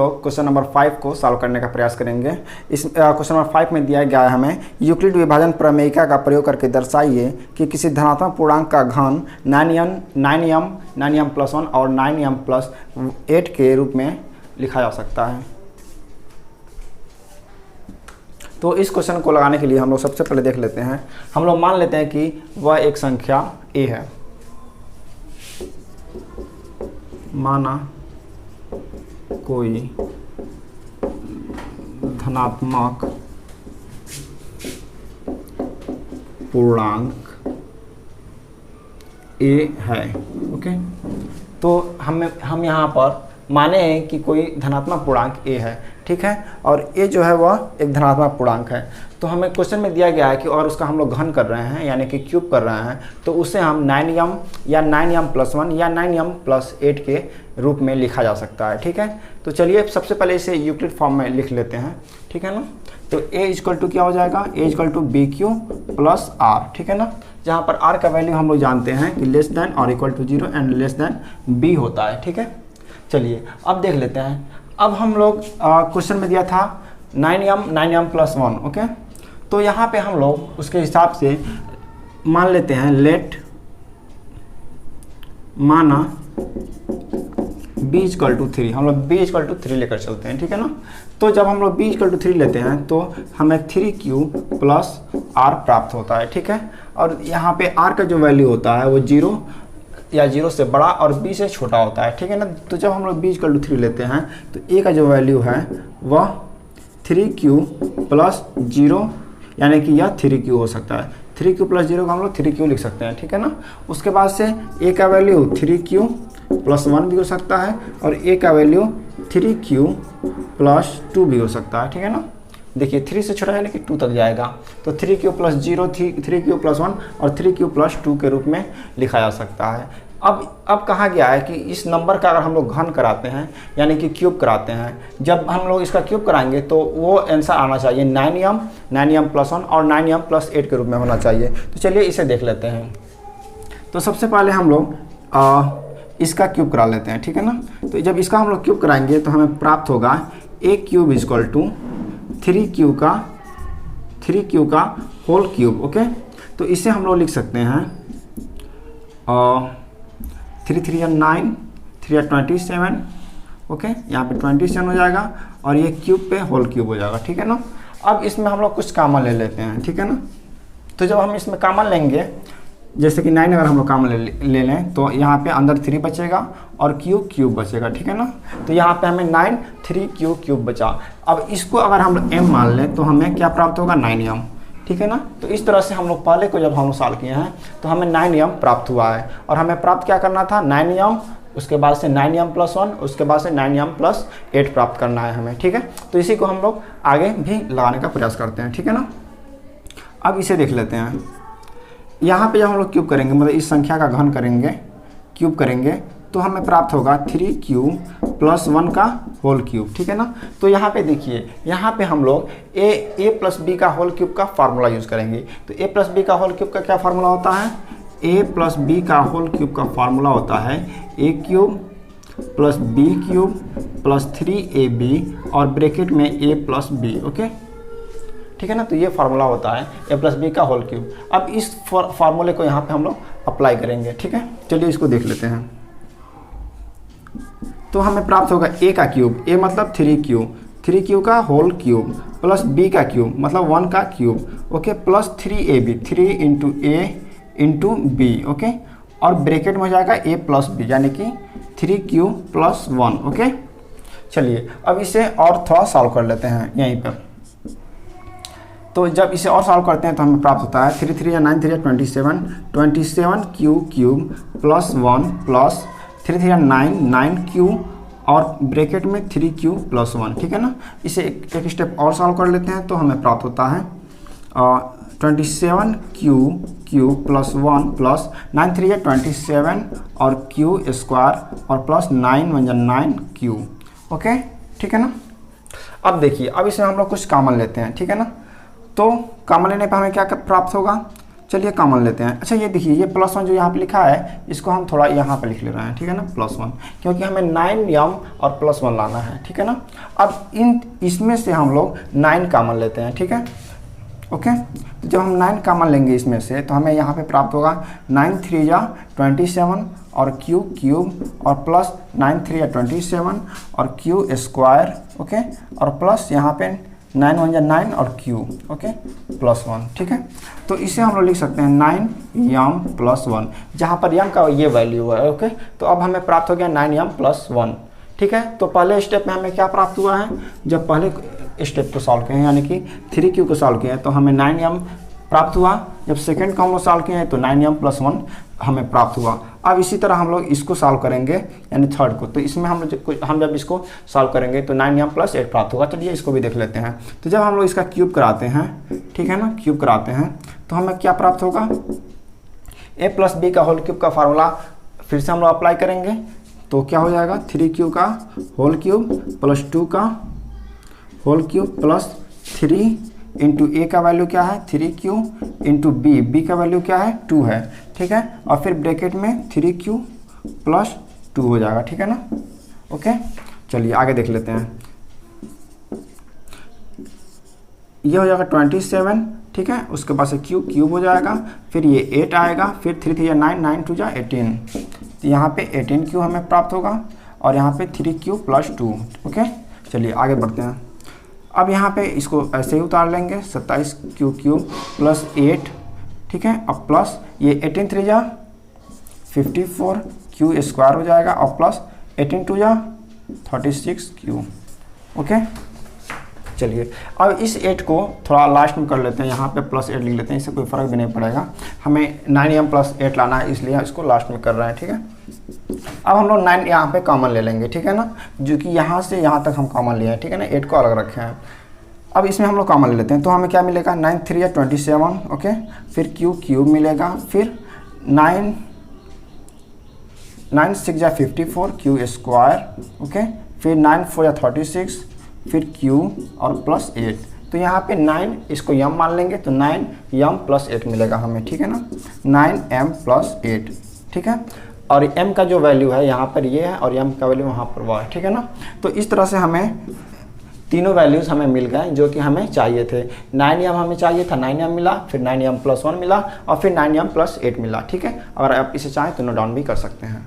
लोग question number 5 को solve करने का प्रयास करेंगे। इस क्वेश्चन नंबर 5 में दिया गया है हमें यूक्लिड विभाजन प्रमेयिका का प्रयोग करके दर्शाइए कि किसी धनात्मक पूर्णांक का घन 9m+1 और 9m+8 के रूप में लिखा जा सकता है। तो इस क्वेश्चन को लगाने के लिए हम लोग सबसे पहले देख लेते हैं, हम लोग मान लेते हैं कि वह एक संख्या a है। माना कोई धनात्मक पूर्णांक a है। ओके, तो हम यहाँ पर माने हैं कि कोई धनात्मक पूर्णांक a है, ठीक है, और a जो है वह एक धनात्मक पूर्णांक है। तो हमें क्वेश्चन में दिया गया है कि और उसका हम लोग घन कर रहे हैं यानी कि क्यूब कर रहे हैं, तो उसे हम 9m या 9m+1 या 9m+8 के रूप में लिखा जा सकता है, ठीक है। तो चलिए सबसे पहले इसे यूक्लिड फॉर्म में लिख लेते हैं, ठीक है ना। तो a इक्वल टू क्या हो जाएगा, a equal to BQ + R, ठीक है ना, जहाँ पर R का वैल्यू हम लोग जानते हैं कि लेस देन और equal to 0 and less than B होता है, ठीक है। चलिए अब देख लेते हैं। अब हम लोग क्वेश्चन में दिया था 9m+1, ओके, तो यहाँ पे हम लोग उसके हिसाब से मान लेते हैं लेट माना b इक्वल टू 3, हम लोग b इक्वल टू 3 लेकर चलते हैं, ठीक है ना। तो जब हम लोग b इक्वल टू 3 लेते हैं तो हमें 3q + r प्राप्त होता है, ठीक है। और यहाँ पे r का जो वैल्यू होता है वो 0 या 0 से बड़ा और b से छोटा होता है, ठीक है ना। तो जब हम लोग b इक्वल टू 3 लेते हैं तो a का जो वैल्यू है वह 3q + 0 यानी कि यह 3q हो सकता है। 3q + 0 का हम लोग 3q लिख सकते हैं, ठीक है ना। उसके बाद से a का वैल्यू 3q + 1 भी हो सकता है और a का वैल्यू 3q + 2 भी हो सकता है, ठीक है ना। देखिए 3 से छोटा है लेकिन 2 तक जाएगा, तो 3q + 0 3q + 1 और 3q + 2 के रूप में लिखा जा सकता है। अब कहा गया है कि इस नंबर का अगर हम लोग घन कराते हैं यानी कि क्यूब कराते हैं, जब हम लोग इसका क्यूब कराएंगे तो वो आंसर आना चाहिए 9m+1 और 9m+8 के रूप में होना चाहिए। तो चलिए इसे देख लेते हैं। तो सबसे पहले हम लोग इसका क्यूब करा लेते हैं, ठीक है ना। तो जब इसका हम लोग क्यूब कराएंगे तो हमें प्राप्त होगा a³ इक्वल टू 3q का होल क्यूब, ओके। तो इसे हम लोग लिख सकते हैं 3 3 9 3 27, ओके, यहाँ पे 27 हो जाएगा और ये क्यूब पे होल क्यूब हो जाएगा, ठीक है ना। अब इसमें हम लोग कुछ कॉमन ले लेते हैं, ठीक है ना। तो जब हम इसमें कॉमन लेंगे, जैसे कि 9 अगर हम लोग कॉमन ले लें तो यहाँ पे अंदर 3 बचेगा और क्यूब बचेगा, ठीक है ना। तो यहाँ पे हमें 9 3q³ बचा। अब इसको अगर हम लोग m मान लें तो हमें क्या प्राप्त होगा 9m, ठीक है ना। तो इस तरह से हम लोग पहले को जब हम लोग सॉल्व किए हैं तो हमें 9m प्राप्त हुआ है और हमें प्राप्त क्या करना था 9m, उसके बाद से 9m+1, उसके बाद से 9m+8 प्राप्त करना है हमें, ठीक है। तो इसी को हम लोग आगे भी लगाने का प्रयास करते हैं, ठीक है ना। अब इसे देख लेते हैं। यहाँ पे जब हम लोग क्यूब करेंगे मतलब इस संख्या का घन करेंगे, क्यूब करेंगे, तो हमें प्राप्त होगा 3q + 1 का होल क्यूब, ठीक है ना। तो यहाँ पे देखिए, यहाँ पे हम लोग a + b का होल क्यूब का फार्मूला यूज़ करेंगे। तो a + b का होल क्यूब का क्या फार्मूला होता है, a + b का होल क्यूब का फार्मूला होता है a³ + b³ + 3ab और ब्रैकेट में a + b, ओके, ठीक है ना। तो ये फार्मूला होता है a + b का होल क्यूब। अब इस फार्मूले को यहाँ पे हम लोग अप्लाई करेंगे, ठीक है। चलिए इसको देख लेते हैं। तो हमें प्राप्त होगा a का क्यूब, a मतलब 3q का होल क्यूब प्लस b का क्यूब मतलब 1 का cube, okay, plus 3ab 3 × a × b, okay, और ब्रैकेट में हो जाएगा a + b यानी कि 3q + 1, ओके। चलिए अब इसे और थोड़ा सॉल्व कर लेते हैं यहीं पर। तो जब इसे और सॉल्व करते हैं तो हमें प्राप्त होता है 3 3 9 3 27q³ + 1 प्लस 3 3 9 और ब्रैकेट में 3q + 1, ठीक है ना। इसे एक स्टेप और सॉल्व कर लेते हैं तो हमें प्राप्त होता है 27q³ + 1 प्लस 9 3 27 और q² और प्लस 9 1 9q, ओके, ठीक है ना। अब देखिए, अब इसमें हम लोग कुछ कॉमन लेते हैं, ठीक है ना। तो कॉमन लेने पर हमें क्या प्राप्त होगा, चलिए कॉमन लेते हैं। अच्छा ये देखिए, ये +1 जो यहाँ पे लिखा है इसको हम थोड़ा यहाँ पे लिख ले रहे हैं, ठीक है ना, +1, क्योंकि हमें 9m और +1 लाना है, ठीक है ना। अब इसमें से हम लोग 9 कॉमन लेते हैं, ठीक है, ओके। तो जब हम 9 कॉमन लेंगे इसमें से तो हमें यहाँ पे प्राप्त होगा 9 3 जा 27 और क्यूब और प्लस 9 3 या 27 और क्यू स्क्वायर, ओके, और प्लस यहाँ पे 9 1 जा 9 और क्यू, ओके, +1, ठीक है। तो इसे हम लोग लिख सकते हैं 9m +1, जहाँ पर m का ये वैल्यू है, ओके। तो अब हमें प्राप्त हो गया 9m +1, ठीक है। तो पहले स्टेप में हमें क्या प्राप्त हुआ है, जब पहले स्टेप को सॉल्व किए हैं यानी कि 3q को सॉल्व किए हैं तो हमें 9m प्राप्त हुआ। जब सेकंड को हम लोग सॉल्व किए हैं तो 9m +1 हमें प्राप्त हुआ। अब इसी तरह हम लोग इसको सॉल्व करेंगे यानी थर्ड को, तो इसमें हम जब इसको सॉल्व करेंगे तो 9m +8 प्राप्त होगा। चलिए इसको भी देख लेते हैं। तो जब हम लोग इसका क्यूब कराते हैं, ठीक है ना, क्यूब कराते हैं तो हमें क्या प्राप्त होगा, a + b का होल क्यूब का फार्मूला फिर से हम लोग अप्लाई करेंगे तो क्या हो जाएगा, 3q का होल क्यूब प्लस 2 का होल क्यूब प्लस 3 इंटू ए का वैल्यू क्या है 3q इंटू बी का वैल्यू क्या है 2 है, ठीक है, और फिर ब्रैकेट में 3q + 2 हो जाएगा, ठीक है ना, ओके। चलिए आगे देख लेते हैं। ये हो जाएगा 27, ठीक है, उसके बाद से क्यूब हो जाएगा, फिर ये 8 आएगा, फिर 3 3 9 9 2 18, तो यहाँ पे 18q हमें प्राप्त होगा और यहाँ पे 3q + 2, ओके। चलिए आगे बढ़ते हैं। अब यहाँ पे इसको ऐसे ही उतार लेंगे 27q³ + 8, ठीक है, अब प्लस ये 18 3 जा 54 q स्क्वायर हो जाएगा और प्लस 18 2 जा 36q, ओके। चलिए अब इस 8 को थोड़ा लास्ट में कर लेते हैं, यहाँ पे +8 लिख लेते हैं, इससे कोई फ़र्क भी नहीं पड़ेगा। हमें 9m +8 लाना है इसलिए इसको लास्ट में कर रहे हैं, ठीक है। अब हम लोग 9 यहाँ पे कॉमन ले लेंगे, ठीक है ना, जो कि यहाँ से यहाँ तक हम कॉमन लिए हैं, ठीक है ना, 8 को अलग रखे हैं। अब इसमें हम लोग कॉमन ले लेते हैं तो हमें क्या मिलेगा 9 3 या 27, ओके, फिर क्यूब मिलेगा, फिर 9 6 या 54 q स्क्वायर, ओके, फिर 9 4 या 36, फिर q और प्लस 8, तो यहाँ पे 9 इसको m मान लेंगे तो 9m +8 मिलेगा हमें, ठीक है ना, 9m +8, ठीक है। और m का जो वैल्यू है यहाँ पर ये है और m का वैल्यू वहाँ पर वो है, ठीक है ना। तो इस तरह से हमें तीनों वैल्यूज़ हमें मिल गए जो कि हमें चाहिए थे। 9m हमें चाहिए था, 9m मिला, फिर 9m +1 मिला और फिर 9m +8 मिला, ठीक है। अगर आप इसे चाहें तो नोट डाउन भी कर सकते हैं।